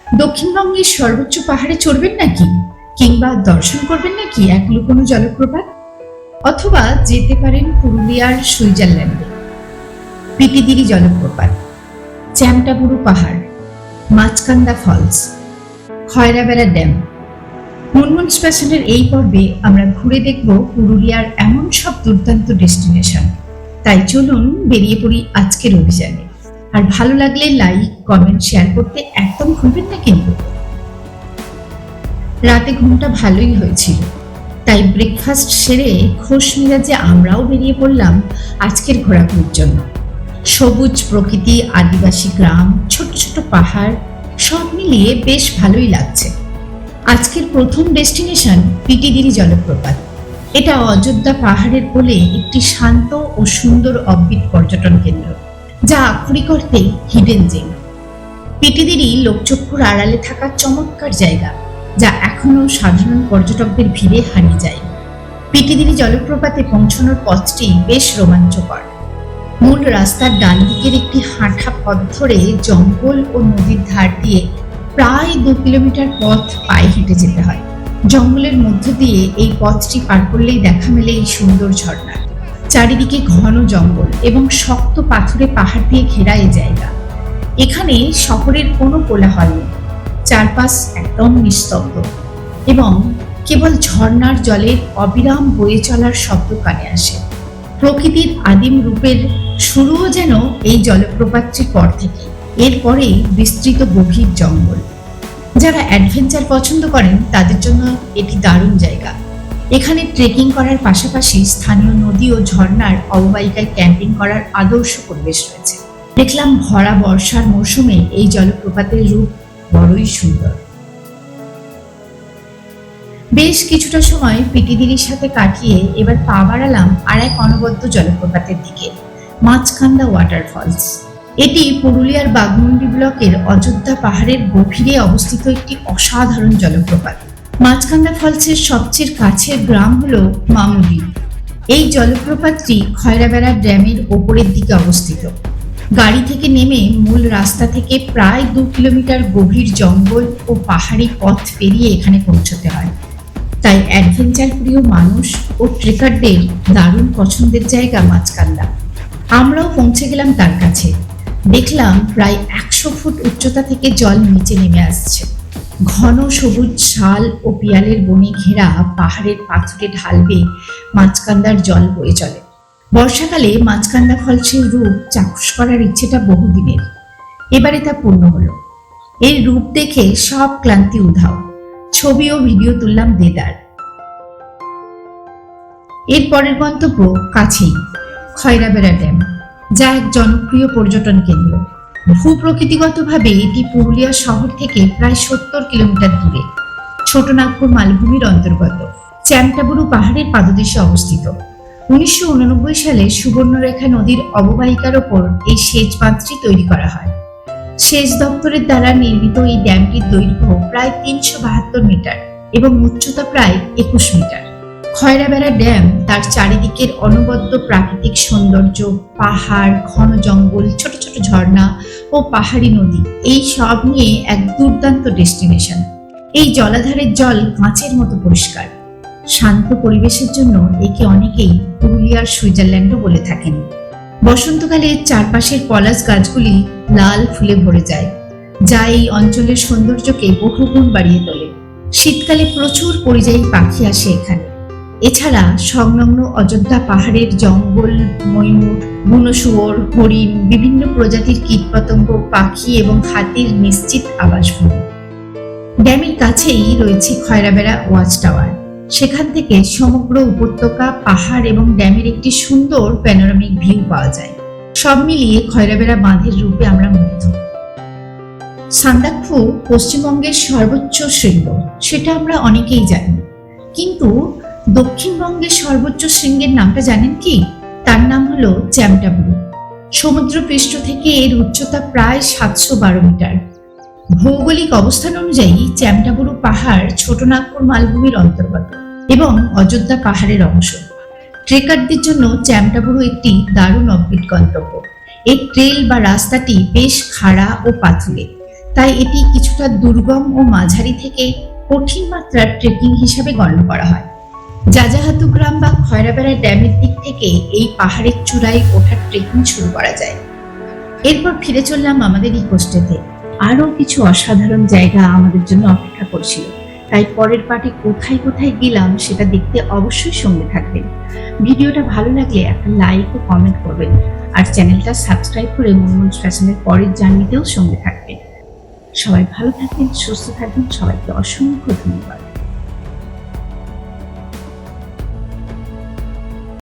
দক্ষিণবঙ্গের সর্বোচ্চ পাহাড়ে চড়বেন নাকি, কিংবা দর্শন করবেন নাকি এক লুকোনো জলপ্রপাত, অথবা যেতে পারেন পুরুলিয়ার সুইজারল্যান্ডে। পিটিদিরি জলপ্রপাত, চ্যামটাবুরু পাহাড়, মাছকান্দা ফলস, খয়রাবেড়া ড্যাম। মুনমুন স্পেশালের এই পর্বে আমরা ঘুরে দেখব পুরুলিয়ার এমন সব দুর্দান্ত ডেস্টিনেশন। তাই চলুন বেরিয়ে পড়ি আজকের অভিযানে। আর ভালো লাগলে লাইক, কমেন্ট, শেয়ার করতে একদম ভুলবেন না কিন্তু। রাতে ঘুমটা ভালোই হয়েছিল, তাই ব্রেকফাস্ট সেরে খোশ মেজাজে আমরাও বেরিয়ে পড়লাম আজকের ঘোরাঘুরির জন্য। সবুজ প্রকৃতি, আদিবাসী গ্রাম, ছোট ছোট পাহাড়, সব মিলিয়ে বেশ ভালোই লাগছে। আজকের প্রথম ডেস্টিনেশন পিটিদিরি জলপ্রপাত। এটা অযোধ্যা পাহাড়ের কোলে একটি শান্ত ও সুন্দর অব্বিট পর্যটন কেন্দ্র, যা আক্ষরিক অর্থে হিডেন জেম। পিটিদিরি লোকচক্ষুর আড়ালে থাকা চমৎকার জায়গা, যা এখনো সাধারণ পর্যটকদের ভিড়ে হারিয়ে যায়। পিটিদিরি জলপ্রপাতে পৌঁছানোর পথটি বেশ রোমাঞ্চকর। মূল রাস্তার ডান দিকের একটি হাঁটা পথ ধরে জঙ্গল ও নদীর ধার দিয়ে প্রায় 2 কিলোমিটার পথ পায়ে হেঁটে যেতে হয়। জঙ্গলের মধ্য দিয়ে এই পথটি পার করলেই দেখা মেলে এই সুন্দর ঝর্ণা। চারিদিকে ঘন জঙ্গল এবং শক্ত পাথুরে পাহাড় দিয়ে ঘেরা এই জায়গা। এখানে শহরের কোনো কোলাহল নেই, চারপাশ একদম নিস্তব্ধ এবং কেবল ঝর্ণার জলের অবিরাম বয়ে চলার শব্দ কানে আসে। প্রকৃতির আদিম রূপের শুরুও যেন এই জলপ্রপাতটির পর থেকে। এরপরে বিস্তৃত গভীর জঙ্গল। যারা অ্যাডভেঞ্চার পছন্দ করেন তাদের জন্য এটি দারুণ জায়গা। এখানে ট্রেকিং করার পাশাপাশি স্থানীয় নদী ও ঝর্ণার অববাহিকায় ক্যাম্পিং করার আদর্শ পরিবেশ রয়েছে। দেখলাম ভরা বর্ষার মৌসুমে এই জলপ্রপাতের রূপ বড়ই সুন্দর। বেশ কিছুটা সময় পিটিদিরির সাথে কাটিয়ে এবার পা বাড়ালাম আর এক অনবদ্য জলপ্রপাতের দিকে, মাছকান্দা ওয়াটারফলস। এটি পুরুলিয়ার বাঘমুন্ডি ব্লকের অযোধ্যা পাহাড়ের গভীরে অবস্থিত একটি অসাধারণ জলপ্রপাত। মাছকান্দা ফলসের সবচেয়ে কাছের গ্রাম হলো মামুলি। এই জলপ্রপাতটি খয়রাবেড়া ড্যামের ওপরের দিকে অবস্থিত। গাড়ি থেকে নেমে মূল রাস্তা থেকে প্রায় 2 কিলোমিটার গভীর জঙ্গল ও পাহাড়ি পথ পেরিয়ে এখানে পৌঁছতে হয়। তাই অ্যাডভেঞ্চার প্রিয় মানুষ ও ট্রেকারদের দারুণ পছন্দের জায়গা মাছকান্দা। আমরাও পৌঁছে গেলাম তার কাছে। দেখলাম প্রায় 100 ফুট উচ্চতা থেকে জল নিচে নেমে আসছে। ঘন সবুজ শাল ও পিয়ালের বনে ঘেরা পাহাড়ের পাথুরে ঢাল বেয়ে মাছকান্দার জল বয়ে চলে। বর্ষাকালে মাছকান্দা ফলসের রূপ চাক্ষুষ করার ইচ্ছেটা বহুদিনের, এবারে তা পূর্ণ হলো। এর রূপ দেখে সব ক্লান্তি উধাও। ছবি ও ভিডিও তুললাম দেদার। এর পরের গন্তব্য কাছেই খয়রাবেড়া ড্যাম, যা এক জনপ্রিয় পর্যটন কেন্দ্র। ভূপ্রকৃতিগতভাবে এটি পুরুলিয়া শহর থেকে প্রায় 70 কিলোমিটার দূরে ছোটনাগপুর মালভূমির অন্তর্গত চ্যামটাবুরু পাহাড়ের পাদদেশে অবস্থিত। 1989 সালে সুবর্ণরেখা নদীর অববাহিকার ওপর এই সেচ বাঁধটি তৈরি করা হয়। সেচ দপ্তরের দ্বারা নির্মিত এই ড্যামটির দৈর্ঘ্য প্রায় 372 মিটার এবং উচ্চতা প্রায় 21 মিটার। খয়রাবেড়া ড্যাম তার চারিদিকের অনবদ্য প্রাকৃতিক সৌন্দর্য, পাহাড়, ঘন জঙ্গল, ছোট ছোট ঝর্ণা ও পাহাড়ি নদী, এই সব নিয়ে এক দুর্দান্ত ডেস্টিনেশন। এই জলাধারের জল কাঁচের মতো পরিষ্কার। শান্ত পরিবেশের জন্য একে অনেকেই পুরুলিয়ার সুইজারল্যান্ডও বলে থাকেন। বসন্তকালে চারপাশের পলাশ গাছগুলি লাল ফুলে ভরে যায়, যা এই অঞ্চলের সৌন্দর্যকে বহুগুণ বাড়িয়ে তোলে। শীতকালে প্রচুর পরিযায়ী পাখি আসে এখানে। এছাড়া সংলগ্ন অযোধ্যা পাহাড়ের জঙ্গল, ময়ূর, বুনো শুয়োর, হরিণ, বিভিন্ন প্রজাতির কীটপতঙ্গ, পাখি এবং হাতির নিশ্চিত আবাসভূমি। ড্যামের কাছেই রয়েছে খয়রাবেড়া ওয়াচ টাওয়ার। সেখান থেকে সমগ্র উপত্যকা, পাহাড় এবং ড্যামের একটি সুন্দর প্যানোরামিক ভিউ পাওয়া যায়। সব মিলিয়ে খয়রাবেড়া বাঁধের রূপে আমরা মুগ্ধ। সান্দাকফু পশ্চিমবঙ্গের সর্বোচ্চ শৃঙ্গ, সেটা আমরা অনেকেই জানি, কিন্তু দক্ষিণবঙ্গের সর্বোচ্চ শৃঙ্গের নামটা জানেন কি? তার নাম হলো চ্যামটাবুরু। সমুদ্রপৃষ্ঠ থেকে এর উচ্চতা প্রায় 712 মিটার। ভৌগোলিক অবস্থান অনুযায়ী চ্যামটাবুরু পাহাড় ছোটনাগপুর মালভূমির অন্তর্গত এবং অযোধ্যা পাহাড়ের অংশ। ট্রেকারদের জন্য চ্যামটাবুরু একটি দারুণ অব্বিট গন্তব্য। এই ট্রেল বা রাস্তাটি বেশ খাড়া ও পাথুরে, তাই এটি কিছুটা দুর্গম ও মাঝারি থেকে কঠিন মাত্রার ট্রেকিং হিসাবে গণ্য করা হয়। যাযাহাতু গ্রাম বা খয়রাবেড়া ড্যামের দিক থেকে এই পাহাড়ের চূড়ায় ওঠার ট্রেকিং শুরু করা যায়। এরপর ফিরে চললাম আমাদের ইকোস্টেতে। আরো কিছু অসাধারণ জায়গা আমাদের জন্য অপেক্ষা করছিল, তাই পরের পার্টে কোথায় কোথায় গেলাম সেটা দেখতে অবশ্যই সঙ্গে থাকবেন। ভিডিওটা ভালো লাগলে একটা লাইক ও কমেন্ট করবেন, আর চ্যানেলটা সাবস্ক্রাইব করে মুনমুনস ফ্যাশনের পরের জার্নিতেও সঙ্গে থাকবেন। সবাই ভালো থাকবেন, সুস্থ থাকবেন, সবাইকে অসংখ্য ধন্যবাদ।